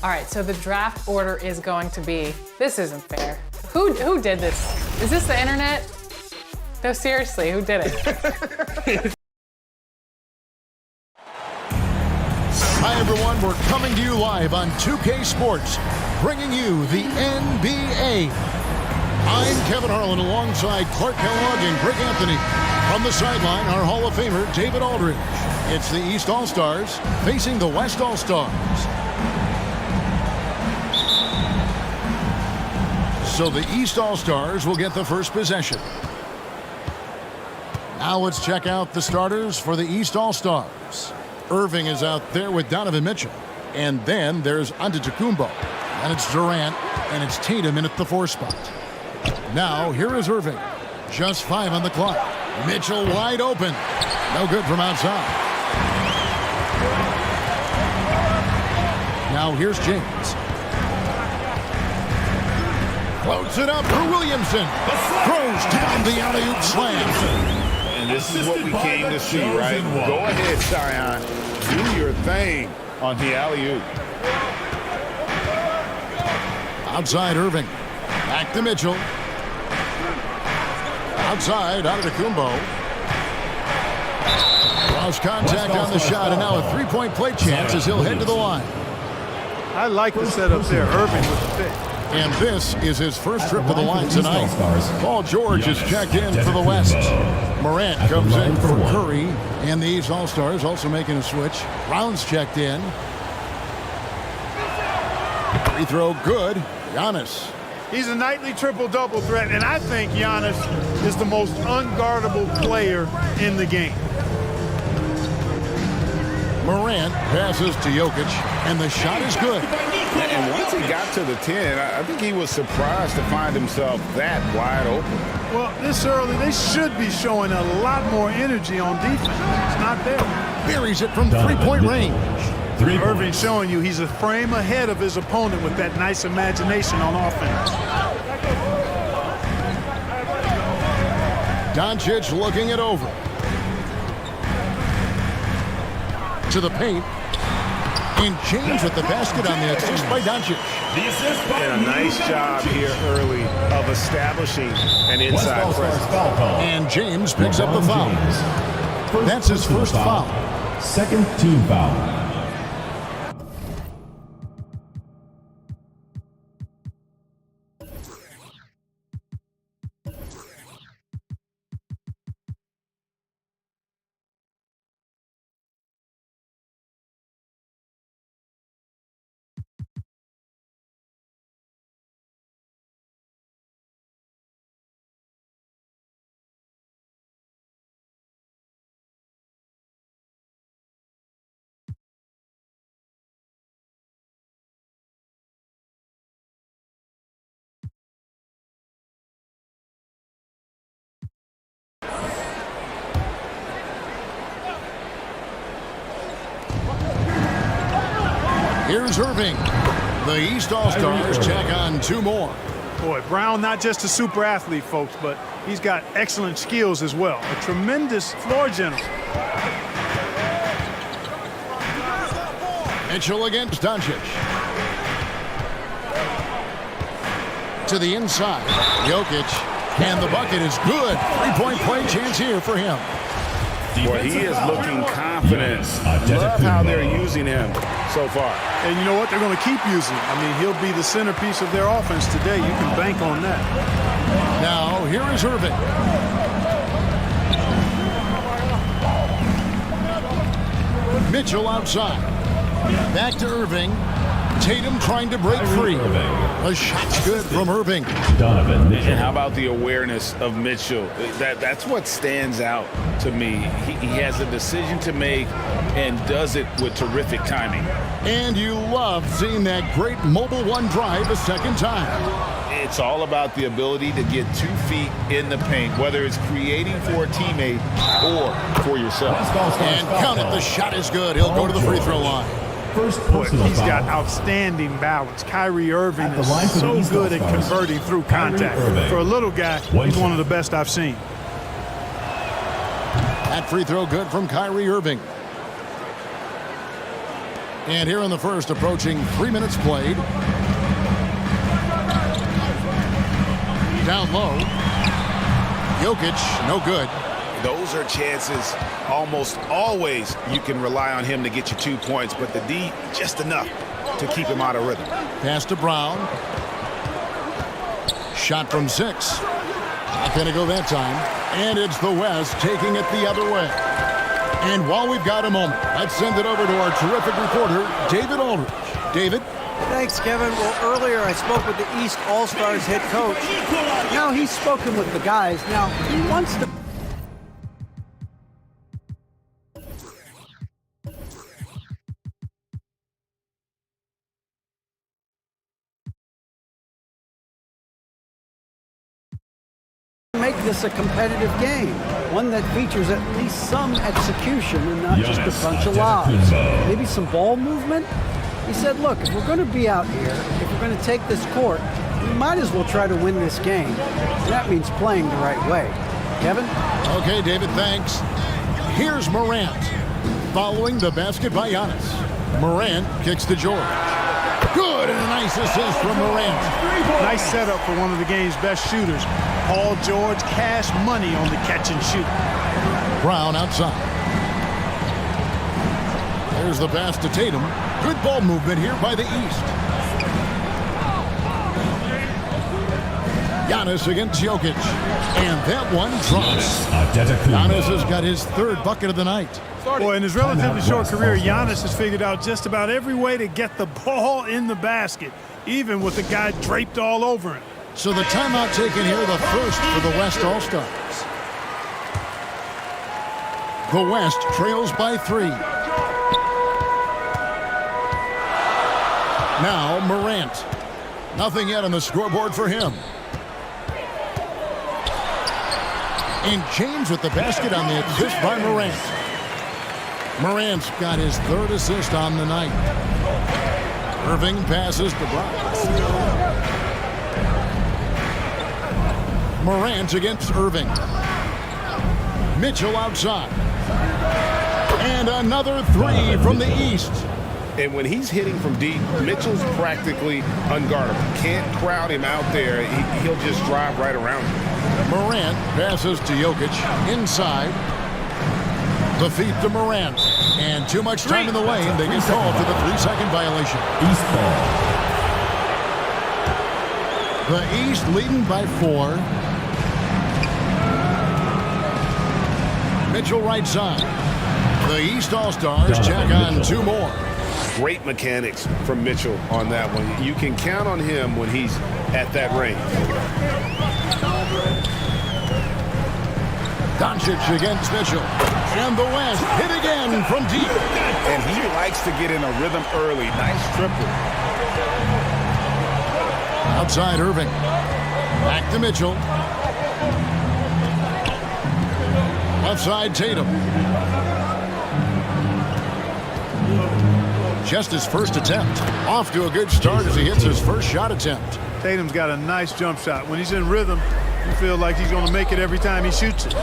All right, so the draft order is going to be, this isn't fair. Who did this? Is this the internet? No, seriously, who did it? Hi, everyone. We're coming to you live on 2K Sports, bringing you the NBA. I'm Kevin Harlan alongside Clark Kellogg and Greg Anthony. From the sideline, our Hall of Famer, David Aldridge. It's the East All-Stars facing the West All-Stars. So the East All-Stars will get the first possession. Now let's check out the starters for the East All-Stars. Irving is out there with Donovan Mitchell. And then there's Antetokounmpo. And it's Durant. And it's Tatum in at the 4 spot. Now here is Irving. Just 5 on the clock. Mitchell wide open. No good from outside. Now here's James. Floats it up for Williamson. Throws down the alley-oop slam. And this is what we came to see, right? Go ahead, Zion. Do your thing on the alley-oop. Outside Irving. Back to Mitchell. Outside Antetokounmpo. Lost contact on the shot, and now a three-point play chance as he'll head to the line. I like the setup there. Irving with the pick. And this is his first trip to the line tonight. Paul George is checked in for the West. Morant comes in for Curry. And these All-Stars also making a switch. Brown's checked in. Free throw good. Giannis. He's a nightly triple-double threat, and I think Giannis is the most unguardable player in the game. Morant passes to Jokic, and the shot is good. And once he got to the 10, I think he was surprised to find himself that wide open. Well, this early, they should be showing a lot more energy on defense. It's not there. Buries it from three-point range. Irving showing you he's a frame ahead of his opponent with that nice imagination on offense. Doncic looking it over. To the paint. And James with the basket on the assist by Doncic. And a nice job here early of establishing an inside presence. And James picks up the foul. That's his first foul. Second team foul. Here's Irving. The East All-Stars check on 2 more. Boy, Brown not just a super athlete, folks, but he's got excellent skills as well. A tremendous floor general. Mitchell against Doncic. To the inside. Jokic. And the bucket is good. Three-point play chance here for him. Boy, he is looking confident. Love how they're using him so far. And you know what? They're going to keep using him. I mean, he'll be the centerpiece of their offense today. You can bank on that. Now, here is Irving. Mitchell outside. Back to Irving. Tatum trying to break free. A shot's good from Irving. Donovan And how about the awareness of Mitchell? That's what stands out to me. He has a decision to make and does it with terrific timing. And you love seeing that great mobile one drive a second time. It's all about the ability to get 2 feet in the paint, whether it's creating for a teammate or for yourself. And count it, the shot is good. He'll go to the free throw line. Boy, he's got outstanding balance. Kyrie Irving is so good at converting through contact. For a little guy, he's one of the best I've seen. That free throw good from Kyrie Irving. And here in the first, approaching 3 minutes played. Down low. Jokic, no good. Those are chances almost always you can rely on him to get you 2 points, but the D, just enough to keep him out of rhythm. Pass to Brown. Shot from 6. Not going to go that time. And it's the West taking it the other way. And while we've got a moment, let's send it over to our terrific reporter, David Aldridge. David? Thanks, Kevin. Well, earlier I spoke with the East All-Stars head coach. Now he's spoken with the guys. Now he wants to make this a competitive game, one that features at least some execution and not just a bunch of lobs. Maybe some ball movement. He said, look, if we're going to be out here, if we're going to take this court, we might as well try to win this game. And that means playing the right way. Kevin? Okay, David, thanks. Here's Morant. Following the basket by Giannis. Morant kicks to George. Good, and a nice assist from Morant. Nice setup for one of the game's best shooters. Paul George, cash money on the catch and shoot. Brown outside. There's the pass to Tatum. Good ball movement here by the East. Giannis against Jokic. And that one drops. Giannis has got his 3rd bucket of the night. Boy, in his relatively short career, Giannis has figured out just about every way to get the ball in the basket, even with the guy draped all over him. So the timeout taken here, the first for the West All-Stars. The West trails by 3. Now Morant. Nothing yet on the scoreboard for him. And James with the basket on the assist by Morant. Morant's got his 3rd assist on the night. Irving passes to Brown. Morant against Irving. Mitchell outside. And another 3 from the East. And when he's hitting from deep, Mitchell's practically unguardable. Can't crowd him out there. He'll just drive right around him. Morant passes to Jokic inside. The feet to Morant. And too much time in the lane. They get called for the 3-second violation. East ball. The East leading by 4. Mitchell right side. The East All-Stars check on 2 more. Great mechanics from Mitchell on that one. You can count on him when he's at that range. Doncic against Mitchell. And the West hit again from deep. And he likes to get in a rhythm early. Nice triple. Outside Irving. Back to Mitchell. Left side Tatum. Just his first attempt. Off to a good start as he hits his first shot attempt. Tatum's got a nice jump shot. When he's in rhythm, you feel like he's going to make it every time he shoots it.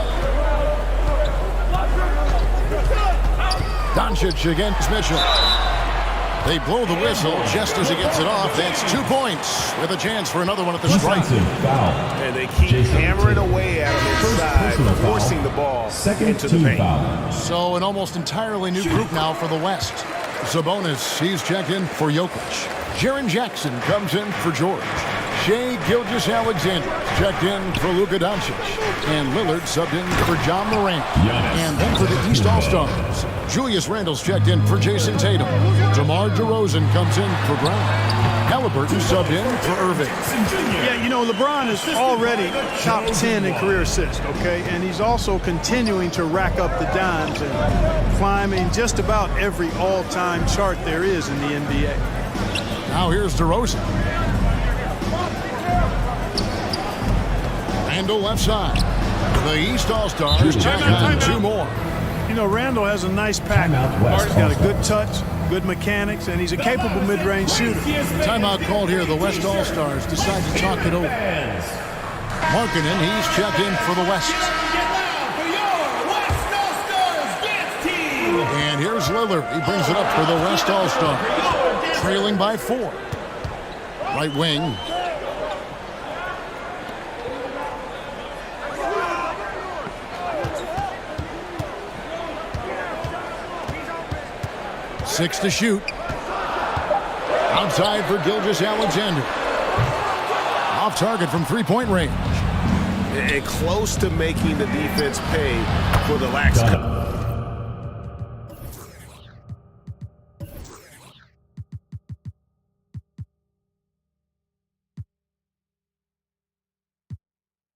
Doncic against Mitchell. They blow the whistle just as he gets it off. That's 2 points with a chance for another one at the stripe. And they keep hammering away at him inside, forcing the ball into the paint. So an almost entirely new group now for the West. Sabonis, he's checked in for Jokic. Jaren Jackson comes in for George. Shai Gilgeous-Alexander checked in for Luka Doncic. And Lillard subbed in for John Morant. And then for the East All-Stars, Julius Randle's checked in for Jason Tatum. DeMar DeRozan comes in for Brown. Halliburton subbed in for Irving. Yeah, you know, LeBron is already top 10 in career assists, okay? And he's also continuing to rack up the dimes and climbing just about every all-time chart there is in the NBA. Now here's DeRozan. Randle left side. The East All-Stars check on 2 more. You know, Randle has a nice pack. He's got a good touch, good mechanics, and he's a capable mid-range shooter. Timeout called here. The West All-Stars decide to talk it over. Markkanen, he's checked in for the West. And And here's Lillard. He brings it up for the West All-Star. Trailing by 4. Right wing. Six to shoot. Outside for Gilgeous-Alexander. Off target from three-point range. And close to making the defense pay for the lax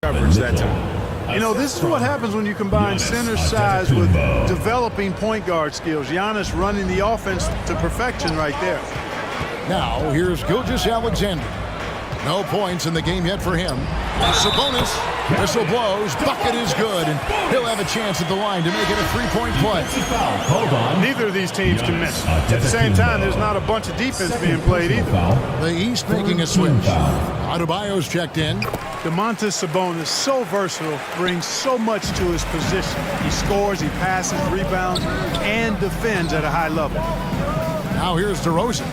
coverage that time. You know, this is what happens when you combine center size with developing point guard skills. Giannis running the offense to perfection right there. Now, here's Gilgeous-Alexander. No points in the game yet for him. Sabonis, whistle blows, bucket is good, and he'll have a chance at the line to make it a three-point play. Neither of these teams can miss. At the same time, there's not a bunch of defense being played either. The East making a switch. Adebayo's checked in. Domantas Sabonis, so versatile, brings so much to his position. He scores, he passes, rebounds, and defends at a high level. Now here's DeRozan.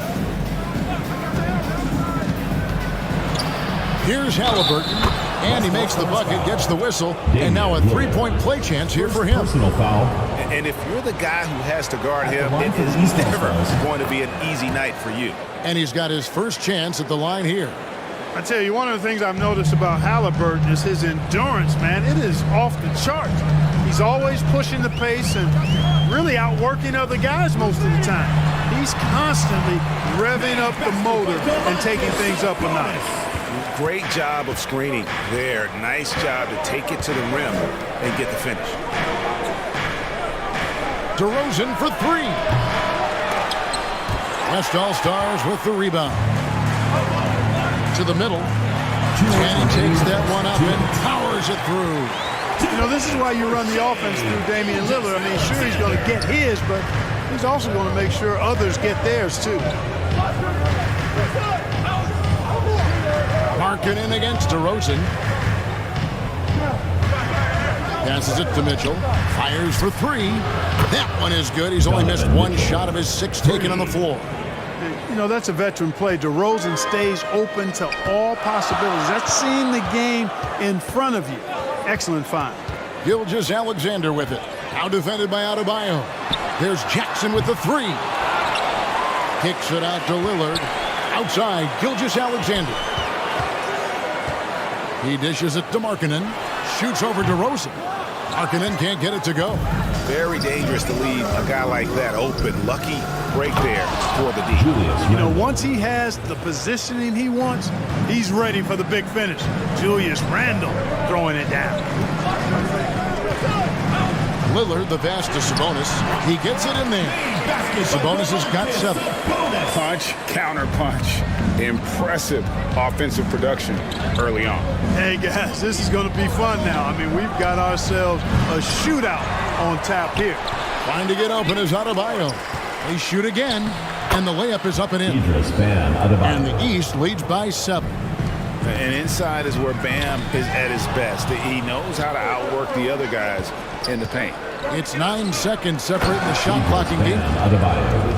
Here's Halliburton, and he makes the bucket, gets the whistle, and now a three-point play chance here for him. Personal foul. And if you're the guy who has to guard him, it is never going to be an easy night for you. And he's got his first chance at the line here. I tell you, one of the things I've noticed about Halliburton is his endurance, man. It is off the charts. He's always pushing the pace and really outworking other guys most of the time. He's constantly revving up the motor and taking things up a notch. Great job of screening there. Nice job to take it to the rim and get the finish. DeRozan for three. West All-Stars with the rebound. To the middle. And he takes that one up and powers it through. You know, this is why you run the offense through Damian Lillard. I mean, sure, he's going to get his, but he's also going to make sure others get theirs, too. Markkanen against DeRozan. Passes it to Mitchell. Fires for three. That one is good. He's only missed one shot of his six taken on the floor. You know, that's a veteran play. DeRozan stays open to all possibilities. That's seeing the game in front of you. Excellent find. Gilgeous-Alexander with it. Now defended by Adebayo. There's Jackson with the three. Kicks it out to Lillard. Outside, Gilgeous-Alexander. He dishes it to Markkanen. Shoots over DeRozan. Markkanen can't get it to go. Very dangerous to leave a guy like that open. Lucky break there for the D. You know, once he has the positioning he wants, he's ready for the big finish. Julius Randle throwing it down. Lillard, the pass to Sabonis. He gets it in there. Sabonis has got 7. Punch, counter punch. Impressive offensive production early on. Hey, guys, this is going to be fun now. I mean, we've got ourselves a shootout on tap here. Trying to get open is Adebayo. They shoot again, and the layup is up and in. And the East leads by 7. And inside is where Bam is at his best. He knows how to outwork the other guys in the paint. It's 9 seconds separating the shot clocking game.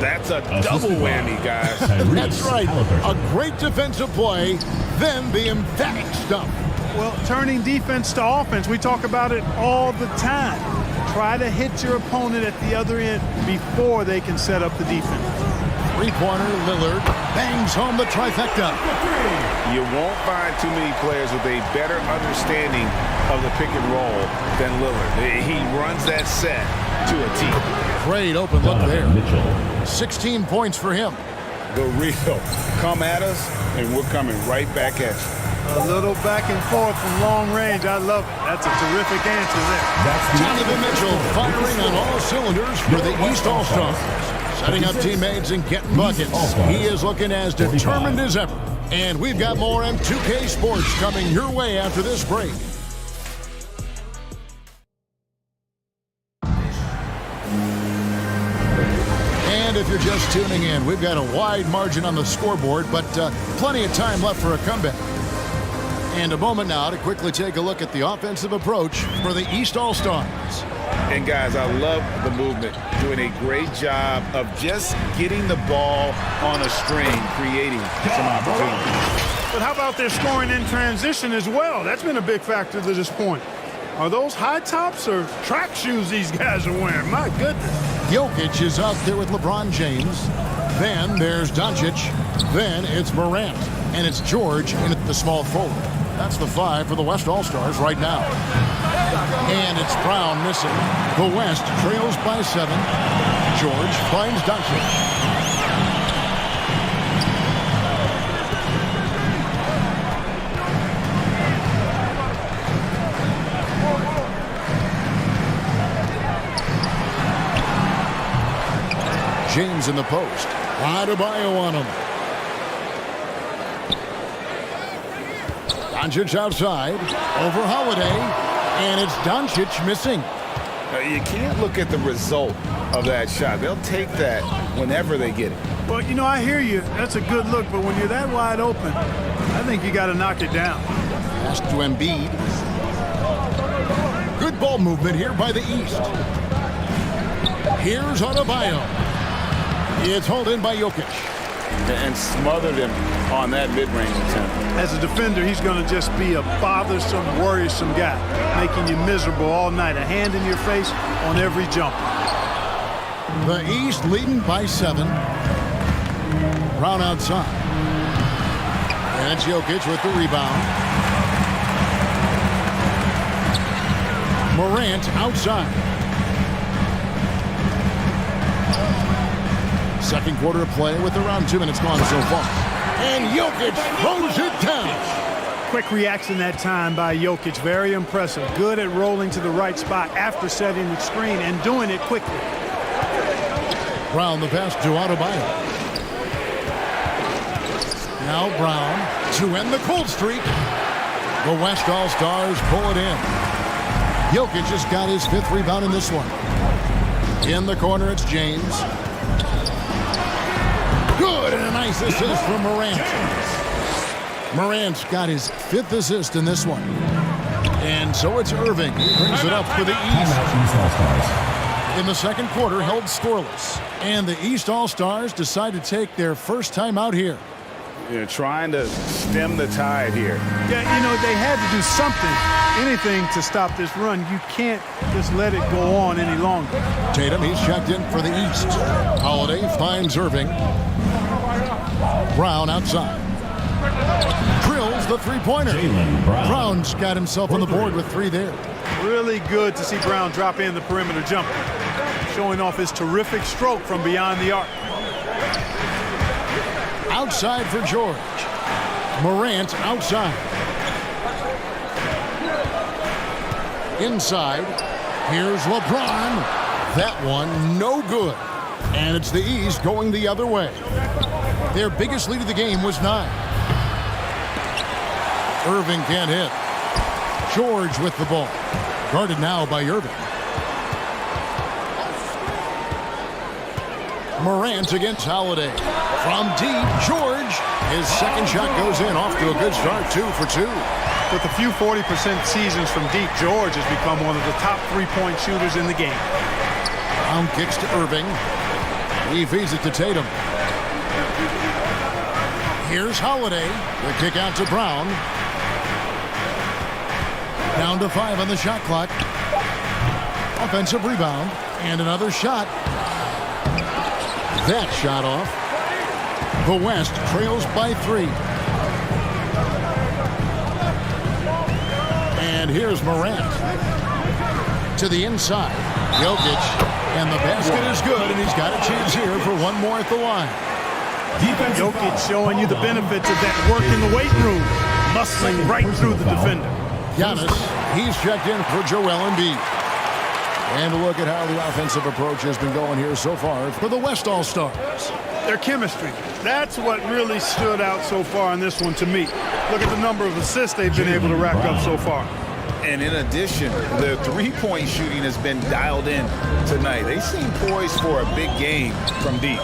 That's a double whammy, guys. That's right. A great defensive play, then the emphatic stuff. Well, turning defense to offense, we talk about it all the time. Try to hit your opponent at the other end before they can set up the defense. Three-pointer, Lillard bangs home the trifecta. You won't find too many players with a better understanding of the pick and roll than Lillard. He runs that set to a T. Great open look there. 16 points for him. The real come at us, and we're coming right back at you. A little back and forth from long range. I love it. That's a terrific answer there. Donovan Mitchell firing on all cylinders for the East All-Stars. Setting up teammates and getting buckets. He is looking as determined as ever. And we've got more M2K Sports coming your way after this break. And if you're just tuning in, we've got a wide margin on the scoreboard, but plenty of time left for a comeback. And a moment now to quickly take a look at the offensive approach for the East All-Stars. And guys, I love the movement, doing a great job of just getting the ball on a string, creating some opportunities. But how about their scoring in transition as well? That's been a big factor to this point. Are those high tops or track shoes these guys are wearing? My goodness. Jokic is out there with LeBron James. Then there's Doncic. Then it's Morant. And it's George in at the small forward. That's the 5 for the West All-Stars right now. And it's Brown missing. The West trails by 7. George finds Doncic. James in the post. Adebayo on him. Doncic outside. Over Holiday. And it's Doncic missing. You can't look at the result of that shot. They'll take that whenever they get it. Well, you know, I hear you. That's a good look. But when you're that wide open, I think you got to knock it down. Pass to Embiid. Good ball movement here by the East. Here's Adebayo. It's hauled in by Jokic. And smothered him on that mid-range attempt. As a defender, he's going to just be a bothersome, worrisome guy, making you miserable all night. A hand in your face on every jump. The East leading by 7. Brown outside. And it's Jokic with the rebound. Morant outside. Second quarter of play with around 2 minutes gone so far. And Jokic throws it down. Quick reaction that time by Jokic. Very impressive. Good at rolling to the right spot after setting the screen and doing it quickly. Brown the pass to Adebayo. Now Brown to end the cold streak. The West All-Stars pull it in. Jokic just got his 5th rebound in this one. In the corner, it's James. Good, and a nice assist from Morant. Morant's got his 5th assist in this one. And so it's Irving. He brings it up for the East. In the second quarter, held scoreless. And the East All-Stars decide to take their first time out here. You're trying to stem the tide here. Yeah, you know, they had to do something, anything to stop this run. You can't just let it go on any longer. Tatum, he's checked in for the East. Holiday finds Irving. Brown outside. Drills the three-pointer. Brown's got himself on the board with 3 there. Really good to see Brown drop in the perimeter jumper, showing off his terrific stroke from beyond the arc. Outside for George. Morant outside. Inside. Here's LeBron. That one no good. And it's the East going the other way. Their biggest lead of the game was 9. Irving can't hit. George with the ball. Guarded now by Irving. Morant against Holiday. From deep, George. His second shot goes in. Off to a good start, 2 for 2. With a few 40% seasons from deep, George has become one of the top 3-point shooters in the game. Brown kicks to Irving. He feeds it to Tatum. Here's Holiday. The kick out to Brown. Down to 5 on the shot clock. Offensive rebound. And another shot. That shot off. The West trails by 3. And here's Morant. To the inside. Jokic. And the basket is good, and he's got a chance here for one more at the line. Jokic showing you the benefits of that work in the weight room. Muscling right through the defender. Giannis, he's checked in for Joel Embiid. And look at how the offensive approach has been going here so far for the West All-Stars. Their chemistry. That's what really stood out so far in this one to me. Look at the number of assists they've been able to rack up so far. And in addition, the three-point shooting has been dialed in tonight. They seem poised for a big game from deep.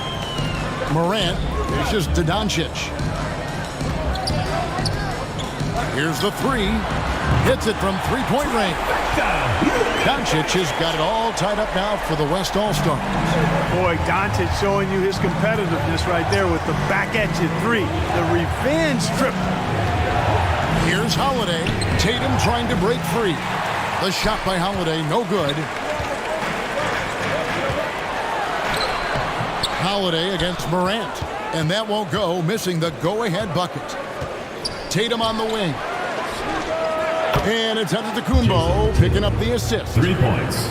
Morant dishes to Doncic. Here's the 3. Hits it from three-point range. Doncic has got it all tied up now for the West All-Stars. Boy, Doncic showing you his competitiveness right there with the back-at-you three. The revenge triple. Here's Holiday. Tatum trying to break free. The shot by Holiday, no good. Holiday against Morant. And that won't go, missing the go-ahead bucket. Tatum on the wing. And it's Antetokounmpo picking up the assist. 3 points.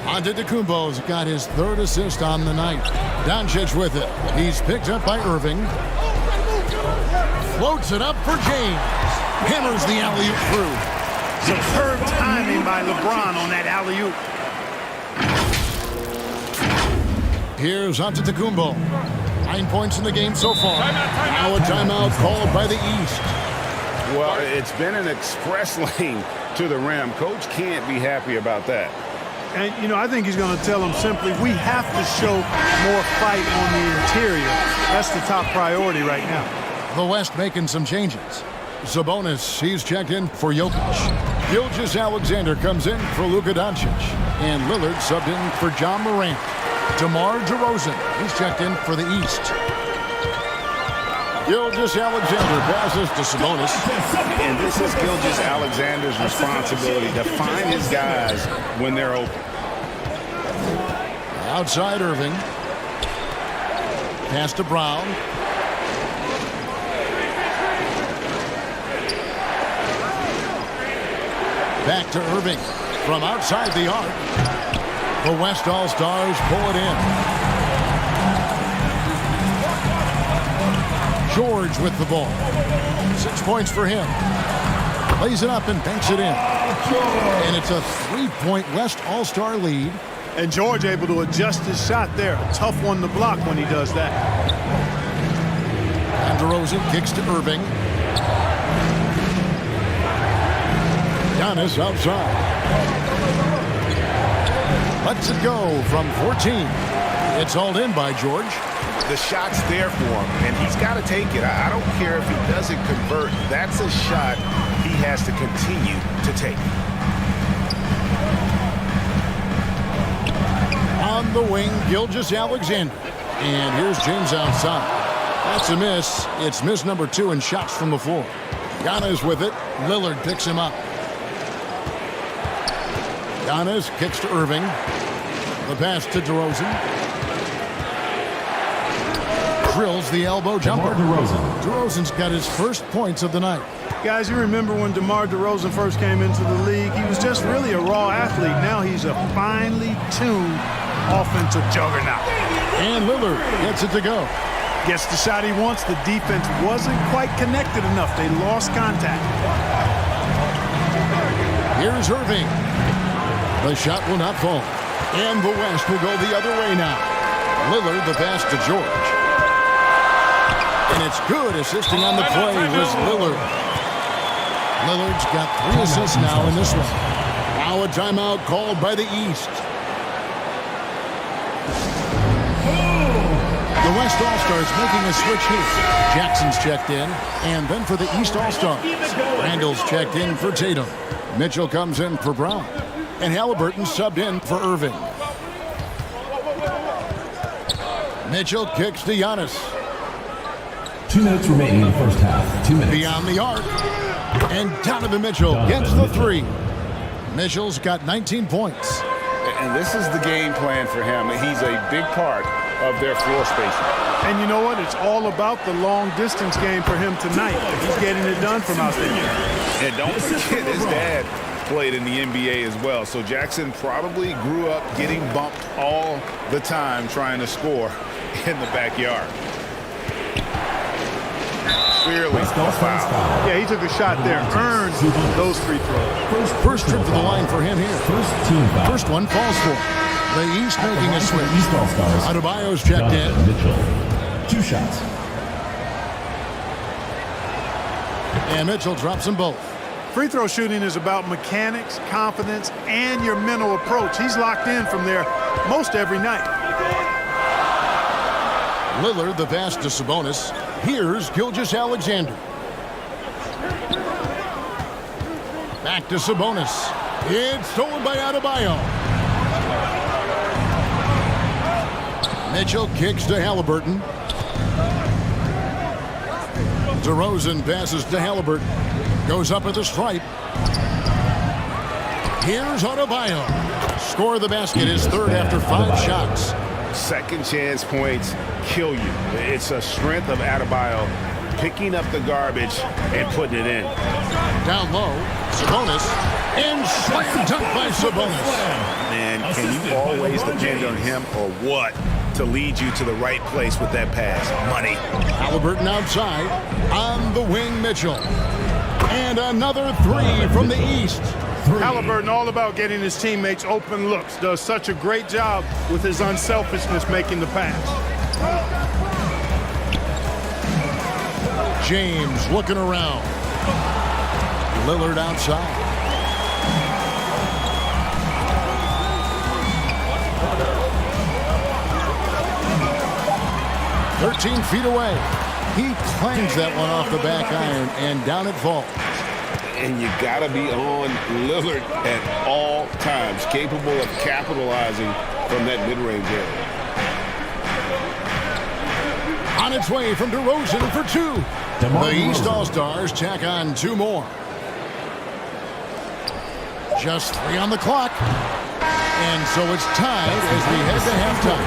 Antetokounmpo's got his third assist on the night. Doncic with it. He's picked up by Irving. Floats it up for James. Hammers the alley-oop through. Superb timing by LeBron on that alley-oop. Here's Antetokounmpo. 9 points in the game so far. Now a timeout called by the East. Well, it's been an express lane to the rim. Coach can't be happy about that. And, you know, I think he's going to tell them simply, we have to show more fight on the interior. That's the top priority right now. The West making some changes. Sabonis, he's checked in for Jokic. Gilgeous-Alexander comes in for Luka Doncic. And Lillard subbed in for John Morant. DeMar DeRozan, he's checked in for the East. Gilgeous-Alexander passes to Sabonis. And this is Gilgeous-Alexander's responsibility to find his guys when they're open. Outside Irving. Pass to Brown. Back to Irving. From outside the arc. The West All-Stars pull it in. George with the ball. 6 points for him. Lays it up and banks it in. And it's a 3-point West All-Star lead. And George able to adjust his shot there. A tough one to block when he does that. And DeRozan kicks to Irving. Giannis outside. Lets it go from 14. It's hauled in by George. The shot's there for him, and he's got to take it. I don't care if he doesn't convert. That's a shot he has to continue to take. On the wing, Gilgeous-Alexander. And here's James outside. That's a miss. It's miss number 2 in shots from the floor. Giannis with it. Lillard picks him up. Giannis kicks to Irving. The pass to DeRozan. Drills the elbow jumper. DeRozan's got his first points of the night. Guys, you remember when DeMar DeRozan first came into the league? He was just really a raw athlete. Now he's a finely tuned offensive juggernaut. And Lillard gets it to go. Gets the shot he wants. The defense wasn't quite connected enough. They lost contact. Here's Irving. The shot will not fall. And the West will go the other way now. Lillard the pass to George. And it's good. Assisting on the play was Lillard. Lillard's got 3 assists now in this one. Now a timeout called by the East. The West All-Stars making a switch here. Jackson's checked in. And then for the East All-Stars, Randall's checked in for Tatum. Mitchell comes in for Brown. And Halliburton subbed in for Irving. Mitchell kicks to Giannis. 2 minutes remaining in the first half. 2 minutes. Beyond the arc. And Donovan Mitchell gets the 3. Mitchell's got 19 points. And this is the game plan for him. He's a big part of their floor spacing. And you know what? It's all about the long distance game for him tonight. He's getting it done from out there. And don't forget, his dad played in the NBA as well. So Jackson probably grew up getting bumped all the time trying to score in the backyard. Clearly a foul. Yeah, he took a shot there. Earned those free throws. First trip to the line for him here. First one falls for him. The East making a switch. Adebayo's checked in. Mitchell. 2 shots. And Mitchell drops them both. Free throw shooting is about mechanics, confidence, and your mental approach. He's locked in from there most every night. Lillard the pass to Sabonis. Here's Gilgeous-Alexander. Back to Sabonis. It's stolen by Adebayo. Mitchell kicks to Halliburton. DeRozan passes to Halliburton. Goes up at the stripe. Here's Adebayo. Score the basket, his third after 5 shots. Second chance points kill you. It's a strength of Adebayo picking up the garbage and putting it in. Down low, Sabonis, and slam dunk by Sabonis. Man, can you always depend on him or what to lead you to the right place with that pass? Money. Halliburton outside, on the wing, Mitchell. And another 3 from the east. Halliburton all about getting his teammates open looks. Does such a great job with his unselfishness making the pass. James looking around. Lillard outside. "13 feet away." He clangs that one off the back iron, and down it falls. And you got to be on Lillard at all times, capable of capitalizing from that mid-range area. On its way from DeRozan for 2. The East All-Stars tack on 2 more. Just 3 on the clock. And so it's tied as we head to halftime.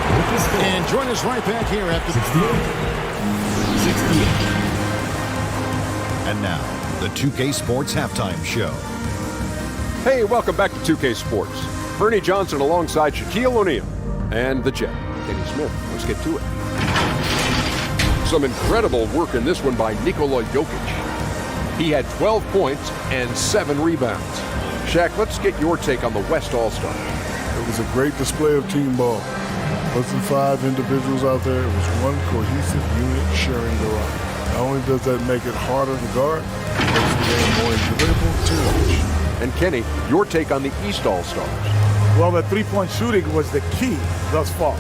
And join us right back here after 68. And now, the 2K Sports Halftime Show. Hey, welcome back to 2K Sports. Bernie Johnson alongside Shaquille O'Neal and the Jet, Kenny Smith. Let's get to it. Some incredible work in this one by Nikola Jokic. He had 12 points and 7 rebounds. Shaq, let's get your take on the West All-Star. It was a great display of team ball. Wasn't 5 individuals out there. It was one cohesive unit sharing the rock. Not only does that make it harder to guard, it makes the game more enjoyable to watch. And Kenny, your take on the East All-Stars. Well, the three-point shooting was the key thus far.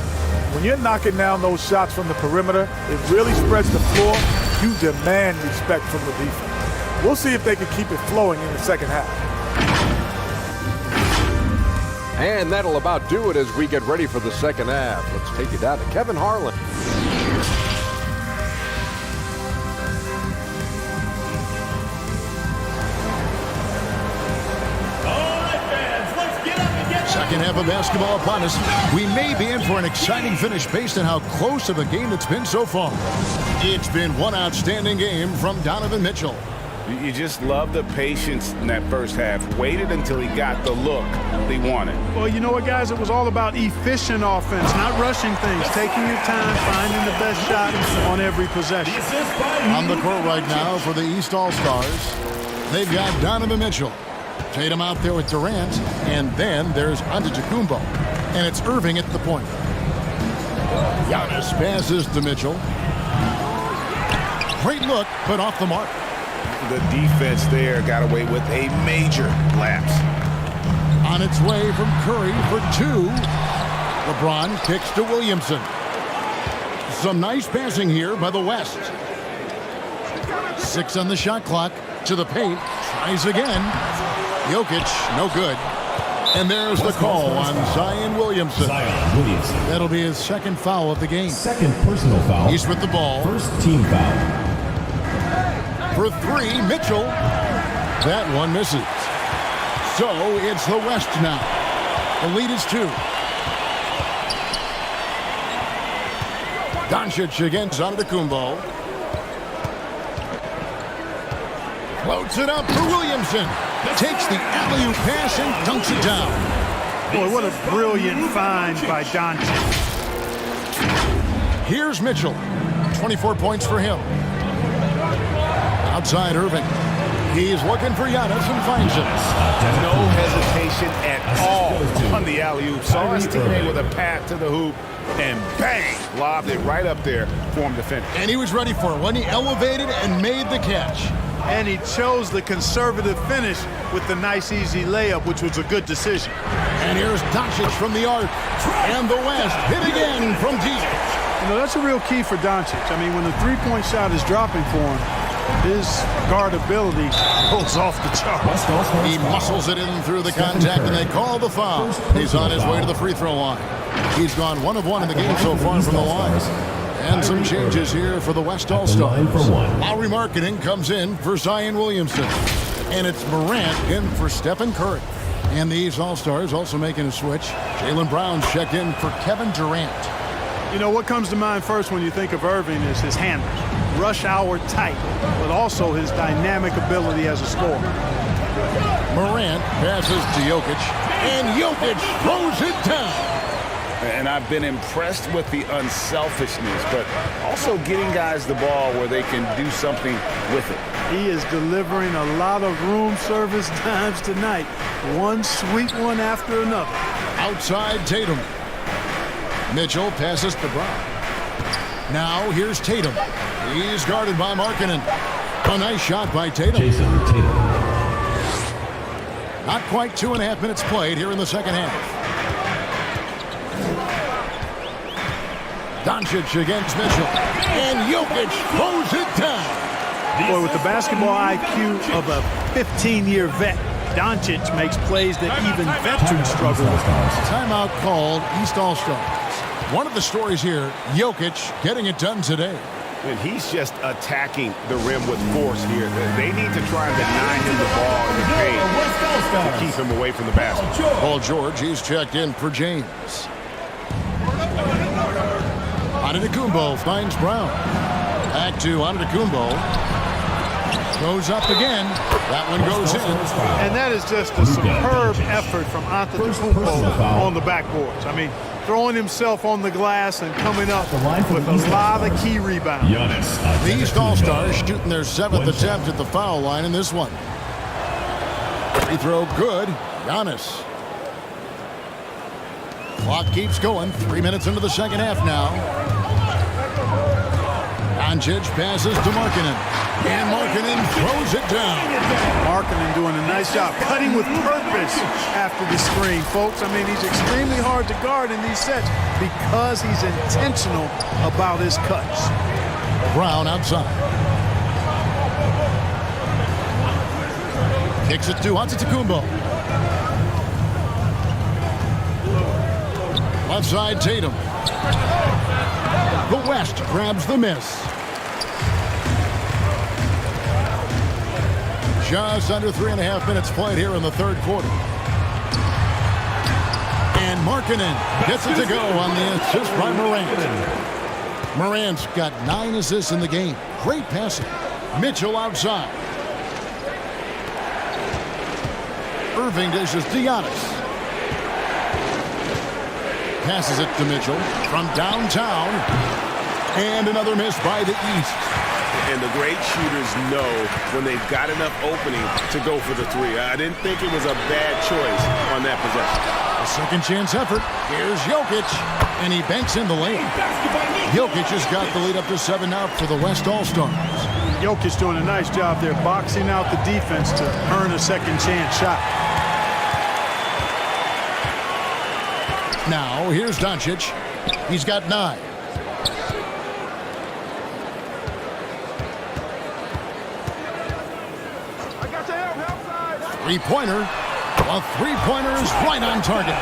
When you're knocking down those shots from the perimeter, it really spreads the floor. You demand respect from the defense. We'll see if they can keep it flowing in the second half. And that'll about do it as we get ready for the second half. Let's take you down to Kevin Harlan. Second half of basketball upon us. We may be in for an exciting finish based on how close of a game it's been so far. It's been one outstanding game from Donovan Mitchell. You just love the patience in that first half. Waited until he got the look he wanted. Well, you know what, guys? It was all about efficient offense, not rushing things, taking your time, finding the best shot on every possession. On the court right now for the East All-Stars, they've got Donovan Mitchell. Tatum out there with Durant, and then there's Antetokounmpo, and it's Irving at the point. Giannis passes to Mitchell. Great look, but off the mark. The defense there got away with a major lapse. On its way from Curry for 2. LeBron kicks to Williamson. Some nice passing here by the West. 6 on the shot clock. To the paint. Tries again. Jokic, no good. And there's the call on Zion Williamson. That'll be his second foul of the game. Second personal foul. He's with the ball. First team foul. For 3, Mitchell. That one misses. So it's the West now. The lead is 2. Doncic against Antetokounmpo. Floats it up for Williamson. Takes the alley-oop pass and dunks it down. Boy, what a brilliant find by Doncic. Here's Mitchell. 24 points for him. Outside Irving. He's looking for Giannis and finds it. No hesitation at all on the alley-oop. Saw his teammate with a path to the hoop, and bang, lobbed it right up there for him to finish. And he was ready for it when he elevated and made the catch. And he chose the conservative finish with the nice, easy layup, which was a good decision. And here's Doncic from the arc. And the West hit again from deep. You know, that's a real key for Doncic. I mean, when the three-point shot is dropping for him, his guardability goes off the charts. He muscles it in through the contact, and they call the foul. He's on his way to the free throw line. He's gone 1 of 1 in the game so far from the line. And some changes here for the West All-Stars. Lowry Marketing comes in for Zion Williamson. And it's Morant in for Stephen Curry. And the East All-Stars also making a switch. Jaylen Brown's checked in for Kevin Durant. You know, what comes to mind first when you think of Irving is his handles. Rush hour tight, but also his dynamic ability as a scorer. Morant passes to Jokic, and Jokic throws it down. And I've been impressed with the unselfishness, but also getting guys the ball where they can do something with it. He is delivering a lot of room service times tonight. One sweet one after another. Outside Tatum. Mitchell passes to Brown. Now here's Tatum. He's guarded by Markkanen. A nice shot by Tatum. Jason Tatum. Not quite 2.5 minutes played here in the second half. Doncic against Mitchell. And Jokic throws it down. Boy, with the basketball IQ of a 15-year vet, Doncic makes plays that even veterans struggle with. Timeout called, East All-Stars. One of the stories here, Jokic getting it done today. And he's just attacking the rim with force here. They need to try and deny him the ball in the paint to keep him away from the basket. Paul George, he's checked in for James. Antetokounmpo finds Brown. Back to Antetokounmpo. Goes up again. That one goes in. And that is just a superb effort from Antetokounmpo on the backboards. I mean, throwing himself on the glass and coming up with a lot of key rebounds. The East All-Stars shooting their 7th attempt at the foul line in this one. Free throw good. Giannis. Clock keeps going. 3 minutes into the second half now. Doncic passes to Markkanen. And Markkanen throws it down. Markkanen doing a nice job cutting with purpose after the screen, folks. I mean, he's extremely hard to guard in these sets because he's intentional about his cuts. Brown outside. Kicks it to Antetokounmpo. Left side, Tatum. The West grabs the miss. Just under 3.5 minutes played here in the third quarter. And Markkanen gets it to go on the assist by Morant. Morant's got 9 assists in the game. Great passing. Mitchell outside. Irving dishes to Giannis. Passes it to Mitchell from downtown. And another miss by the East. And the great shooters know when they've got enough opening to go for the three. I didn't think it was a bad choice on that possession. A second chance effort. Here's Jokic. And he banks in the lane. Jokic has got the lead up to 7 now for the West All-Stars. Jokic doing a nice job there, boxing out the defense to earn a second chance shot. Now, here's Doncic. He's got 9. Three-pointer. A three-pointer is right on target.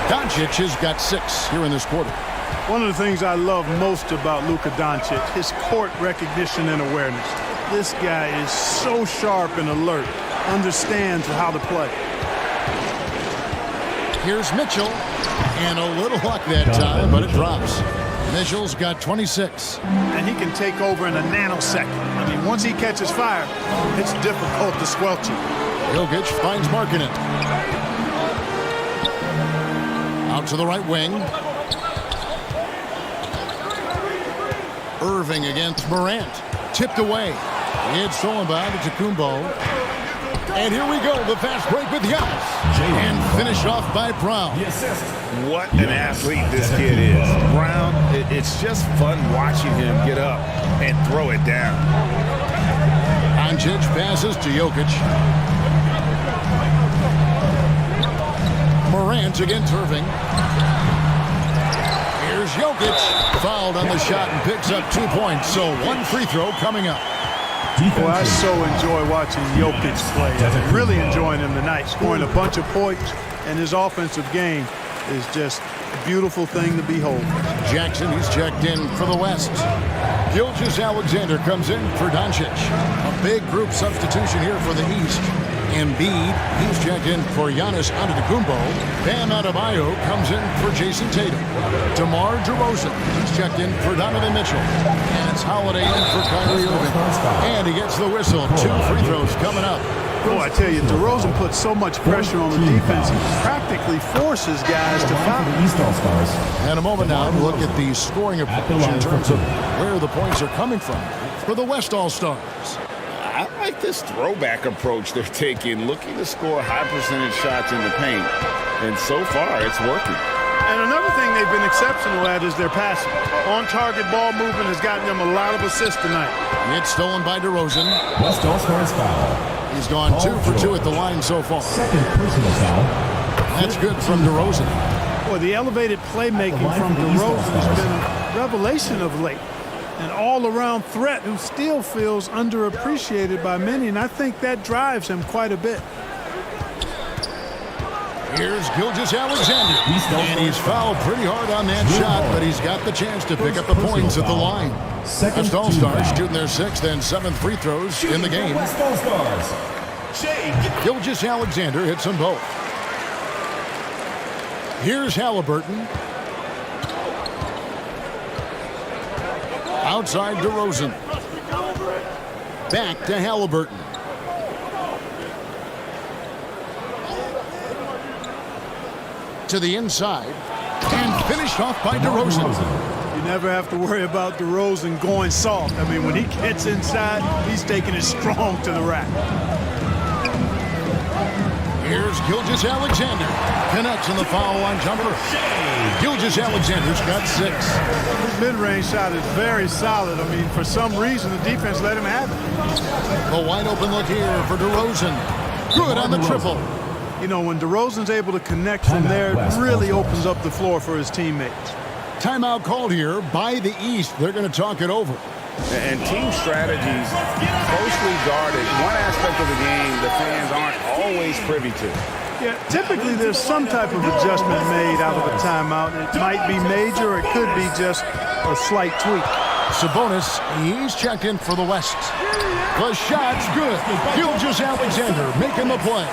Doncic has got 6 here in this quarter. One of the things I love most about Luka Doncic, his court recognition and awareness. This guy is so sharp and alert, understands how to play. Here's Mitchell. And a little luck that time, but it drops. Mitchell's got 26. And he can take over in a nanosecond. I mean, once he catches fire, it's difficult to squelch him. Jokic finds Markkanen. Out to the right wing. Irving against Morant. Tipped away. It's stolen by Antetokounmpo. And here we go, the fast break with Giannis. And finished off by Brown. What an athlete this kid is. Brown, it's just fun watching him get up and throw it down. Doncic passes to Jokic. Morant against Irving. Here's Jokic. Fouled on the shot and picks up 2 points. So 1 free throw coming up. Well, I so enjoy watching Jokic play. I'm really enjoying him tonight, scoring a bunch of points, and his offensive game is just a beautiful thing to behold. Jackson, he's checked in for the West. Gilgeous-Alexander comes in for Doncic. A big group substitution here for the East. Embiid, he's checked in for Giannis Antetokounmpo. Bam Adebayo comes in for Jason Tatum. DeMar DeRozan, he's checked in for Donovan Mitchell. And it's Holiday in for Kyrie Irving. And he gets the whistle. 2 free throws coming up. Boy, I tell you, DeRozan puts so much pressure on the defense, he practically forces guys to foul. And a moment now to look at the scoring approach in terms of where the points are coming from for the West All-Stars. I like this throwback approach they're taking, looking to score high percentage shots in the paint. And so far, it's working. And another thing they've been exceptional at is their passing. On-target ball movement has gotten them a lot of assists tonight. It's stolen by DeRozan. West All-Stars foul. He's gone 2 for 2 at the line so far. Second personal foul. That's good from DeRozan. Boy, the elevated playmaking from DeRozan has been a revelation of late. An all-around threat who still feels underappreciated by many, and I think that drives him quite a bit. Here's Gilgeous-Alexander, and he's fouled pretty hard on that shot, but he's got the chance to pick up the points at the line. West All-Stars shooting their 6th and 7th free throws in the game. West All-Stars. Gilgeous-Alexander hits them both. Here's Halliburton. Outside DeRozan. Back to Halliburton. To the inside. And finished off by DeRozan. You never have to worry about DeRozan going soft. I mean, when he gets inside, he's taking it strong to the rack. Here's Gilgeous-Alexander. Connects on the foul line jumper. Gilgeous-Alexander's got 6. His mid-range shot is very solid. I mean, for some reason, the defense let him have it. A wide open look here for DeRozan. Good on the triple. You know, when DeRozan's able to connect from there, it really opens up the floor for his teammates. Timeout called here by the East. They're going to talk it over. And team strategies closely guarded. One aspect of the game the fans aren't always privy to. Yeah, typically there's some type of adjustment made out of a timeout. It might be major, or it could be just a slight tweak. Sabonis, he's checked in for the West. The shot's good. Gilgeous-Alexander making the play.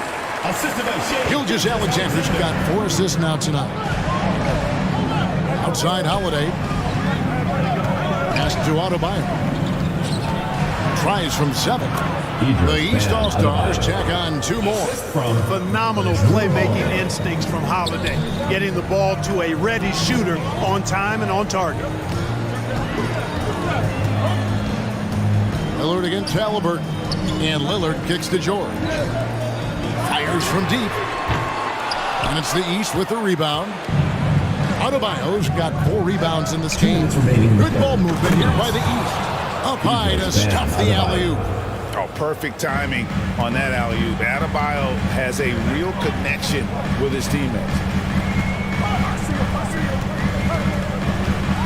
Gilgeous-Alexander's got 4 assists now tonight. Outside Holiday. Pass to Adebayo. Tries from 7. The East All-Stars check on 2 more. Phenomenal playmaking instincts from Holiday, getting the ball to a ready shooter on time and on target. Lillard against Halliburton. And Lillard kicks to George. Fires from deep. And it's the East with the rebound. Adebayo's got 4 rebounds in this game. Good ball movement here by the East. Up high to stuff the alley-oop. Oh, perfect timing on that alley-oop. Adebayo has a real connection with his teammates.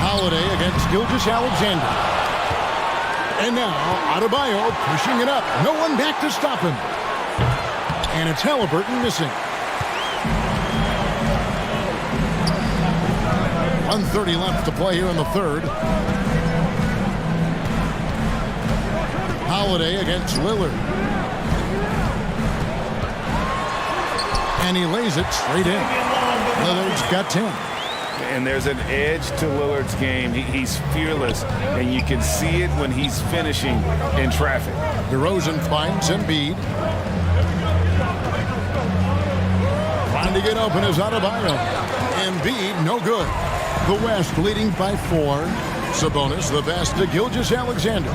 Holiday against Gilgeous-Alexander. And now Adebayo pushing it up. No one back to stop him. And it's Halliburton missing. 1:30 left to play here in the 3rd. Holiday against Lillard. And he lays it straight in. Lillard's got 10. And there's an edge to Lillard's game. He's fearless, and you can see it when he's finishing in traffic. DeRozan finds Embiid. Trying to get open is Adebayo. Embiid, no good. The West leading by 4. Sabonis, the pass to Gilgeous-Alexander.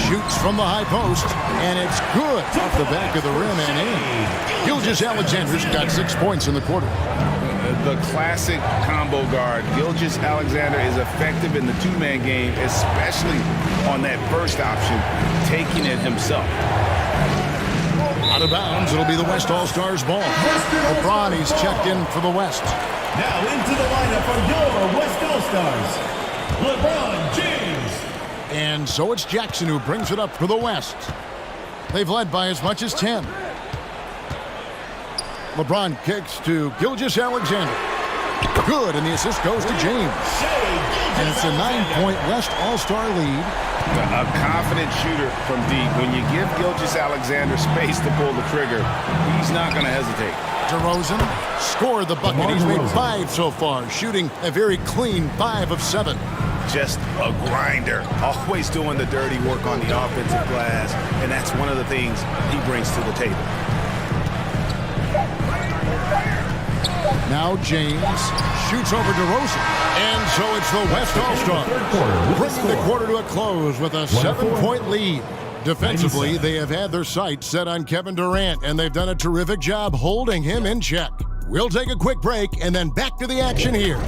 Shoots from the high post, and it's good off the back of the rim and in. Gilgeous-Alexander's got 6 points in the quarter. The classic combo guard. Gilgeous-Alexander is effective in the 2-man game, especially on that first option, taking it himself. Out of bounds, it'll be the West All-Stars ball. LeBron, he's checked in for the West. Now into the lineup for your West All-Stars, LeBron James. And so it's Jackson who brings it up for the West. They've led by as much as 10. LeBron kicks to Gilgeous-Alexander. Good, and the assist goes to James. And it's a 9-point West All-Star lead. A confident shooter from deep. When you give Gilgeous-Alexander space to pull the trigger, he's not going to hesitate. DeRozan scored the bucket. He's made 5 so far, shooting a very clean 5 of 7. Just a grinder, always doing the dirty work on the offensive glass, and that's one of the things he brings to the table. Now James shoots over DeRozan. And so it's the West All-Stars, bringing the quarter to a close with a 7-point lead. Defensively, they have had their sights set on Kevin Durant, and they've done a terrific job holding him in check. We'll take a quick break and then back to the action here.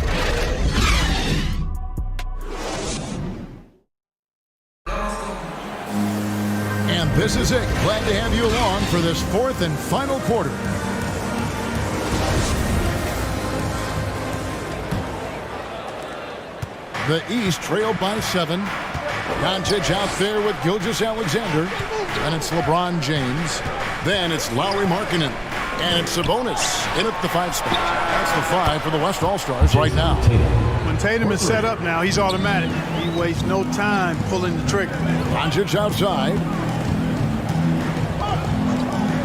And this is it. Glad to have you along for this 4th and final quarter. The East trailed by 7. Doncic out there with Gilgeous-Alexander. And it's LeBron James. Then it's Lauri Markkanen. And it's Sabonis in at the 5 spot. That's the 5 for the West All-Stars right now. When Tatum is set up now, he's automatic. He wastes no time pulling the trigger. Doncic outside.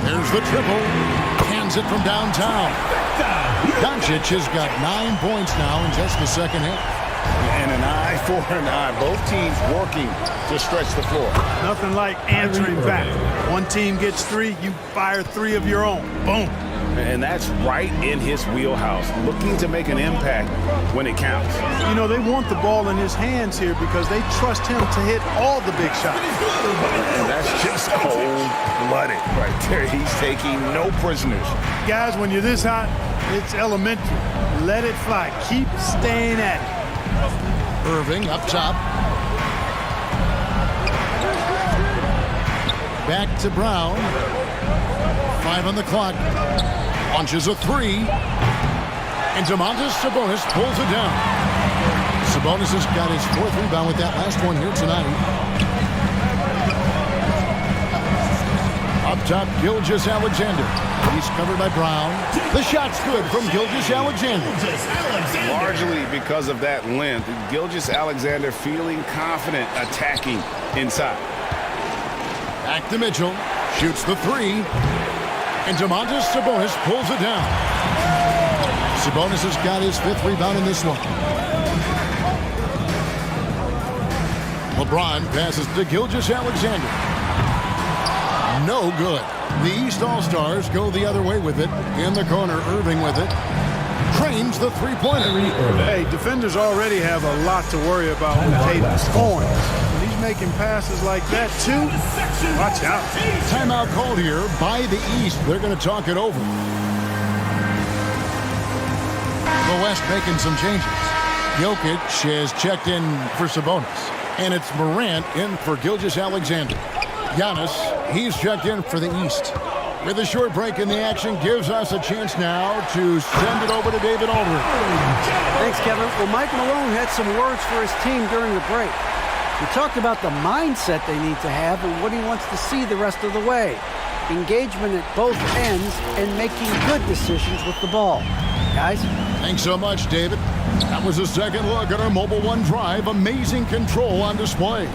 There's the triple. Hands it from downtown. Doncic has got 9 points now in just the second half. And an eye for an eye. Both teams working to stretch the floor. Nothing like answering back. One team gets 3, you fire 3 of your own. Boom. And that's right in his wheelhouse, looking to make an impact when it counts. You know, they want the ball in his hands here because they trust him to hit all the big shots. And that's just cold-blooded right there. He's taking no prisoners. Guys, when you're this hot, it's elementary. Let it fly. Keep staying at it. Irving up top. Back to Brown. 5 on the clock. Launches a 3. And Domantas Sabonis pulls it down. Sabonis has got his 4th rebound with that last one here tonight. Up top, Gilgeous-Alexander. He's covered by Brown. The shot's good from Gilgeous-Alexander. Largely because of that length, Gilgeous-Alexander feeling confident attacking inside. Back to Mitchell. Shoots the 3. And Domantas Sabonis pulls it down. Sabonis has got his 5th rebound in this one. LeBron passes to Gilgeous-Alexander. No good. The East All-Stars go the other way with it. In the corner, Irving with it. Trains the 3-pointer. Hey, defenders already have a lot to worry about with Tatum's scoring. When he's making passes like that, too, watch out. Timeout called here by the East. They're going to talk it over. The West making some changes. Jokic has checked in for Sabonis. And it's Morant in for Gilgeous-Alexander. Giannis, he's checked in for the East. With a short break in the action, gives us a chance now to send it over to David Aldridge. Thanks, Kevin. Well, Mike Malone had some words for his team during the break. He talked about the mindset they need to have and what he wants to see the rest of the way. Engagement at both ends and making good decisions with the ball. Guys? Thanks so much, David. That was a second look at our Mobile One Drive. Amazing control on display.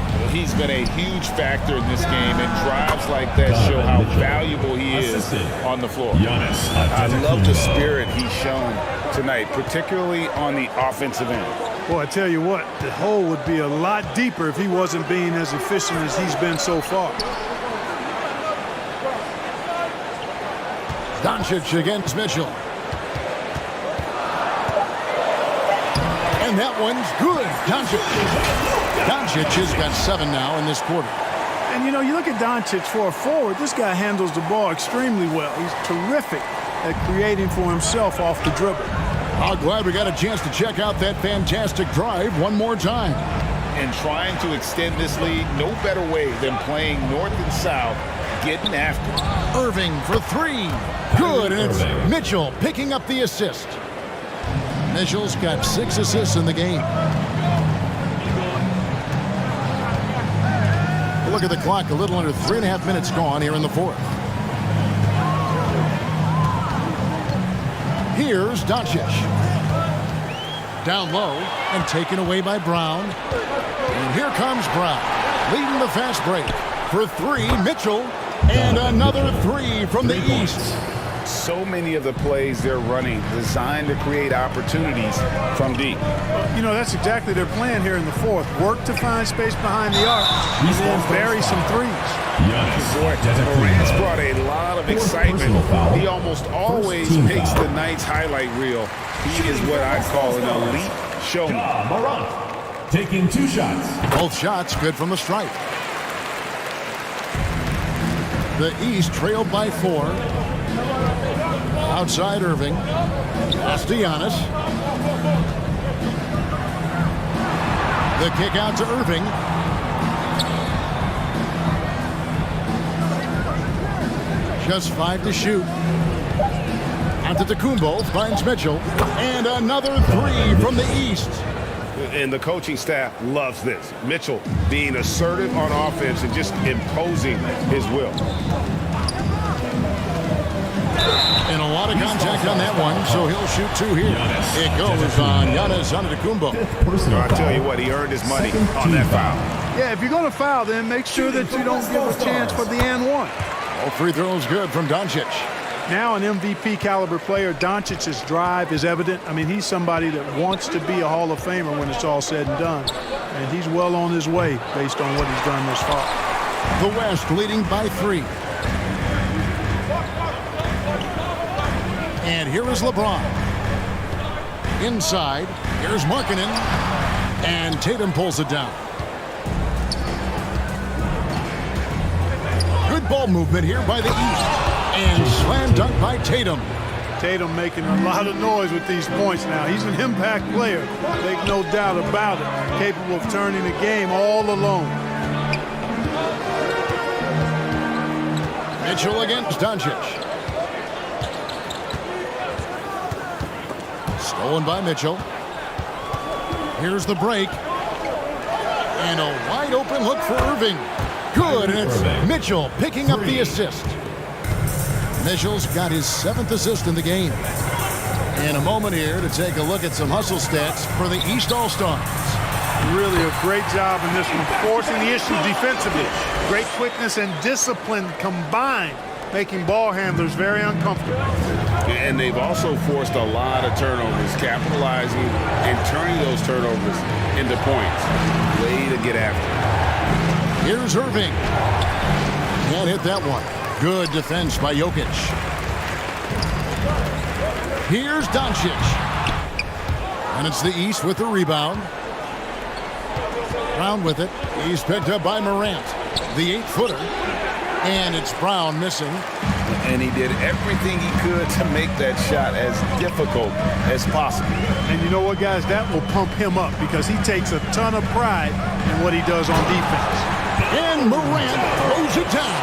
Well, he's been a huge factor in this game, and drives like that show how valuable he is on the floor. I love the spirit he's shown tonight, particularly on the offensive end. Well, I tell you what, the hole would be a lot deeper if he wasn't being as efficient as he's been so far. Doncic against Mitchell. And that one's good. Doncic has got 7 now in this quarter. And, you know, you look at Doncic for a forward, this guy handles the ball extremely well. He's terrific at creating for himself off the dribble. I'm glad we got a chance to check out that fantastic drive one more time. And trying to extend this lead, no better way than playing north and south, getting after it. Irving for 3. Good, and it's Mitchell picking up the assist. Mitchell's got 6 assists in the game. look at the clock. A little under 3.5 minutes gone here in the fourth. Here's Doncic. Down low and taken away by Brown. And here comes Brown, leading the fast break. For three, Mitchell. And another three from the East. So many of the plays they're running designed to create opportunities from deep. You know, that's exactly their plan here in the fourth. Work to find space behind the arc and then bury some threes. Boy, Morant's brought a lot of excitement. He almost always makes the night's highlight reel. He is what I call an elite showman. Morant taking 2 shots. Both shots good from the stripe. The East trailed by 4. Outside Irving. That's to Giannis. The kick out to Irving. Just 5 to shoot. Antetokounmpo finds Mitchell. And another 3 from the East. And the coaching staff loves this. Mitchell being assertive on offense and just imposing his will. And a lot of contact on that one, so he'll shoot 2 here. It goes on Giannis Antetokounmpo. I tell you what, he earned his money on that foul. Yeah, if you're going to foul, then make sure that you don't give a chance for the and one. All free throws good from Doncic. Now an MVP caliber player, Doncic's drive is evident. I mean, he's somebody that wants to be a Hall of Famer when it's all said and done. And he's well on his way based on what he's done this far. The West leading by 3. And here is LeBron. Inside, here's Markkanen. And Tatum pulls it down. Good ball movement here by the East. And slam dunk by Tatum. Tatum making a lot of noise with these points now. He's an impact player. Make no doubt about it. Capable of turning the game all alone. Mitchell against Doncic. Stolen by Mitchell. Here's the break. And a wide open look for Irving. Good, and it's Mitchell picking up the assist. Mitchell's got his 7th assist in the game. In a moment here to take a look at some hustle stats for the East All-Stars. Really a great job in this one, forcing the issue defensively. Great quickness and discipline combined, making ball handlers very uncomfortable. And they've also forced a lot of turnovers, capitalizing and turning those turnovers into points. Way to get after. Here's Irving. Can't hit that one. Good defense by Jokic. Here's Doncic. And it's the East with the rebound. Brown with it. He's picked up by Morant. The 8-footer. And it's Brown missing. And he did everything he could to make that shot as difficult as possible. And you know what, guys? That will pump him up because he takes a ton of pride in what he does on defense. And Morant throws it down.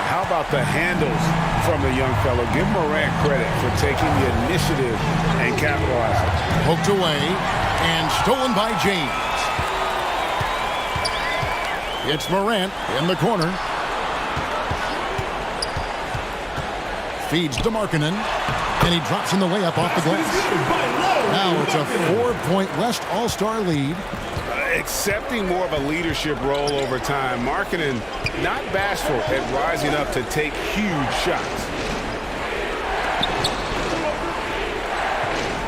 How about the handles from the young fellow? Give Morant credit for taking the initiative and capitalizing. Poked away and stolen by James. It's Morant in the corner. Feeds to Markkanen, and he drops in the layup off the glass. Now it's a 4-point West All-Star lead. Accepting more of a leadership role over time. Markkanen not bashful at rising up to take huge shots.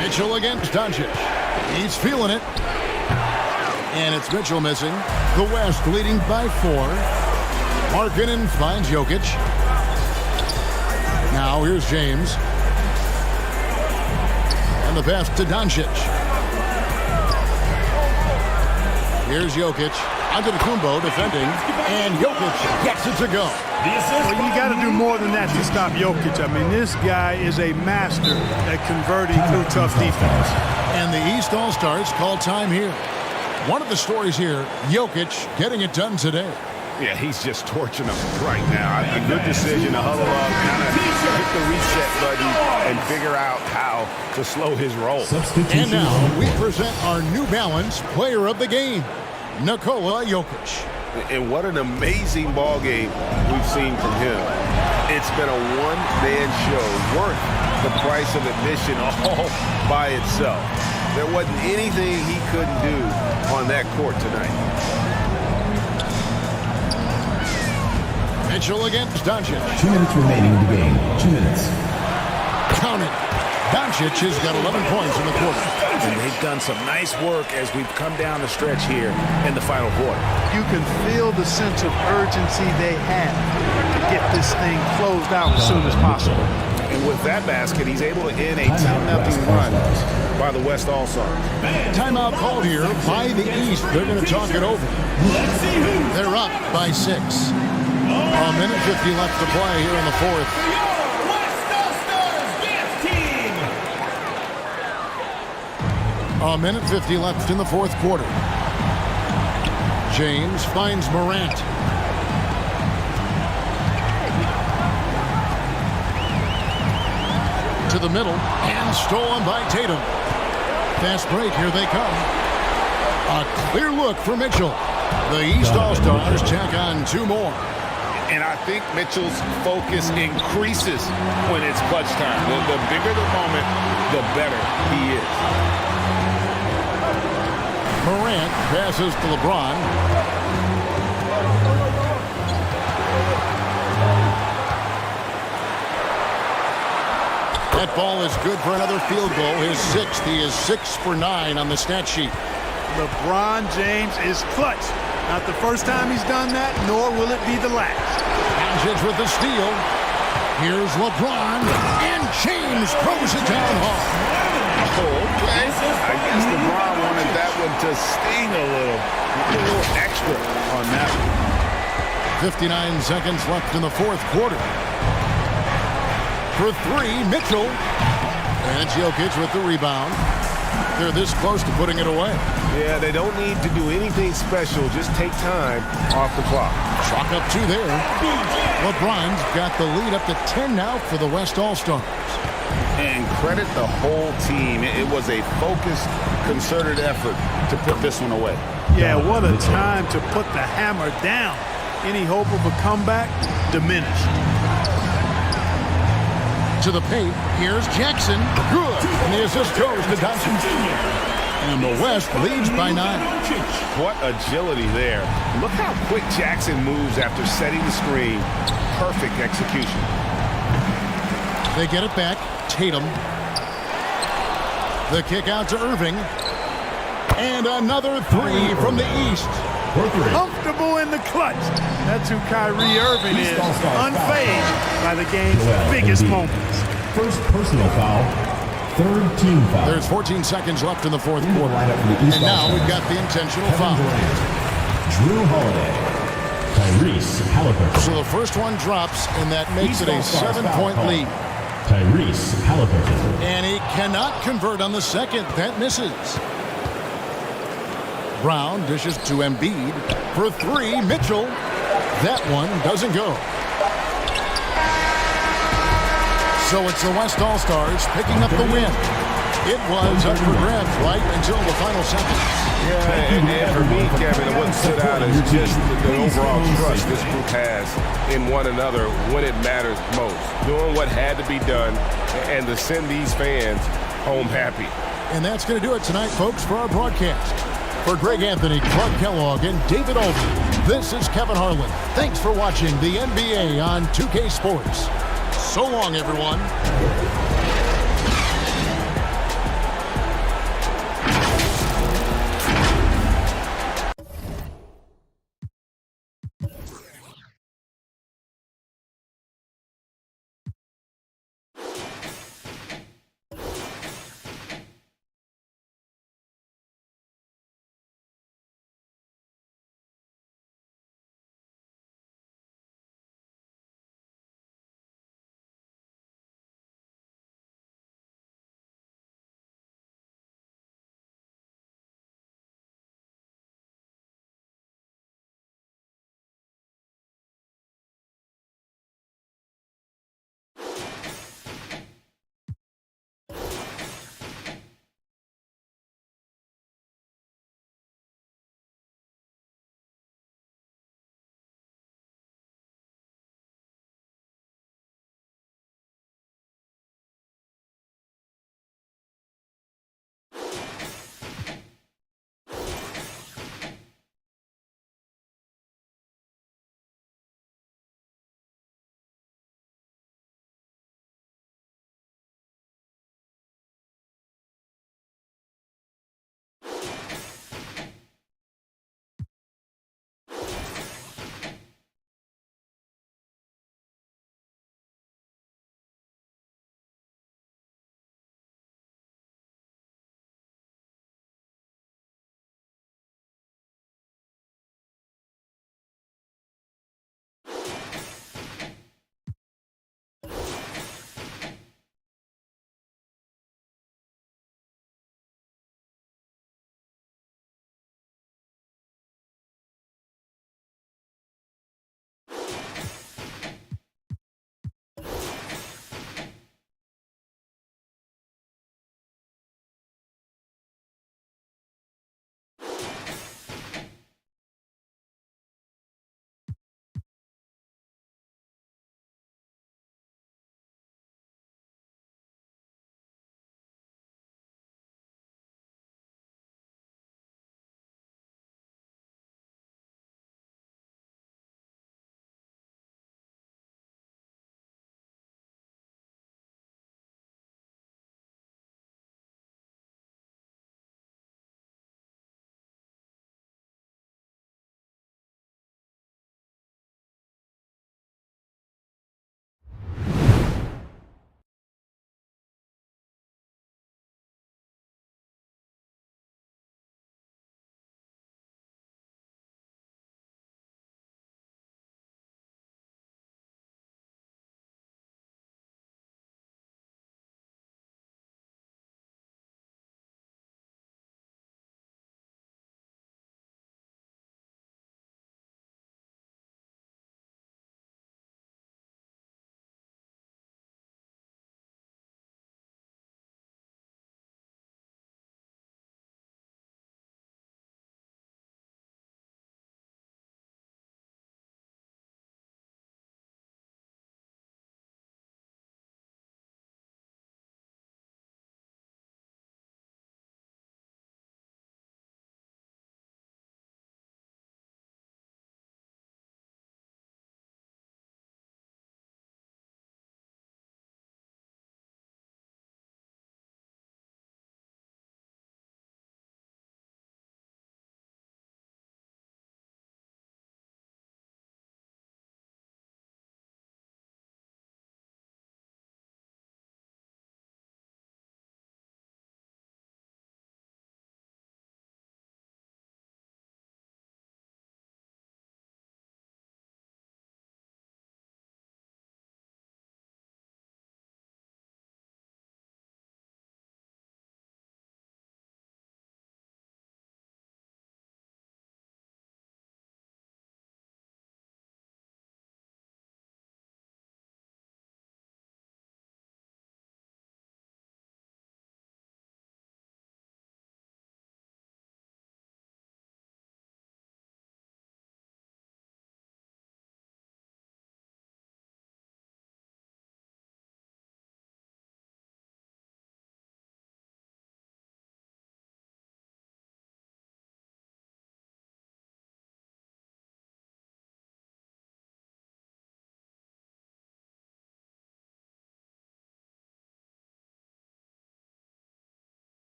Mitchell against Doncic. He's feeling it. And it's Mitchell missing. The West leading by 4. Markkanen finds Jokic. Now here's James. And the pass to Doncic. Here's Jokic. Antetokounmpo defending. And Jokic gets it to go. Well, you got to do more than that to stop Jokic. I mean, this guy is a master at converting through tough defense. And the East All-Stars call time here. One of the stories here, Jokic getting it done today. Yeah, he's just torching them right now. A good decision to huddle up, kind of hit the reset button, and figure out how to slow his roll. And now we present our New Balance Player of the Game, Nikola Jokic. And what an amazing ball game we've seen from him. It's been a one-man show worth the price of admission all by itself. There wasn't anything he couldn't do on that court tonight. Mitchell against Doncic. 2 minutes remaining in the game. 2 minutes. Count it. Doncic has got 11 points in the quarter. And they've done some nice work as we've come down the stretch here in the final quarter. You can feel the sense of urgency they have to get this thing closed out as soon as possible. And with that basket, he's able to end a 10-0 run by the West All-Stars. Timeout called here by the East. They're going to talk it over. They're up by 6. A minute 50 left to play here in the fourth. A minute 50 left in the fourth quarter. James finds Morant. To the middle and stolen by Tatum. Fast break, here they come. A clear look for Mitchell. The East All-Stars tack on 2 more. And I think Mitchell's focus increases when it's clutch time. The bigger the moment, the better he is. Morant passes to LeBron. That ball is good for another field goal. His 6th. He is 6 for 9 on the stat sheet. LeBron James is clutch. Not the first time he's done that, nor will it be the last. Doncic with the steal. Here's LeBron, and James throws it down hard. Okay. I guess LeBron wanted that one to sting a little extra on that one. 59 seconds left in the fourth quarter. For 3, Mitchell. And Jokic with the rebound. They're this close to putting it away. Yeah, they don't need to do anything special. Just take time off the clock. Chalk up 2 there. LeBron's got the lead up to 10 now for the West All-Stars. And credit the whole team. It was a focused, concerted effort to put this one away. Yeah, what a time to put the hammer down. Any hope of a comeback diminished. To the paint, here's Jackson. Good. And the assist goes to Doncic. And the West leads by 9. What agility there. Look how quick Jackson moves after setting the screen. Perfect execution. They get it back. Tatum. The kick out to Irving. And another 3 from the East. Comfortable in the clutch. That's who Kyrie Irving is. Unfazed by the game's biggest moments. First personal foul. Third team foul. There's 14 seconds left in the fourth quarter. And now we've got the intentional foul. Drew Holiday. Tyrese Halliburton. So the first one drops, and that makes it a 7-point lead. Tyrese Halliburton. And he cannot convert on the second. That misses. Brown dishes to Embiid. For 3, Mitchell. That one doesn't go. So it's the West All-Stars picking up the win. It was up for grabs right until the final seconds. Yeah, and for me, Kevin, what stood out is just the overall trust this group has in one another when it matters most. Doing what had to be done and to send these fans home happy. And that's going to do it tonight, folks, for our broadcast. For Greg Anthony, Clark Kellogg, and David Aldridge, this is Kevin Harlan. Thanks for watching the NBA on 2K Sports. So long, everyone.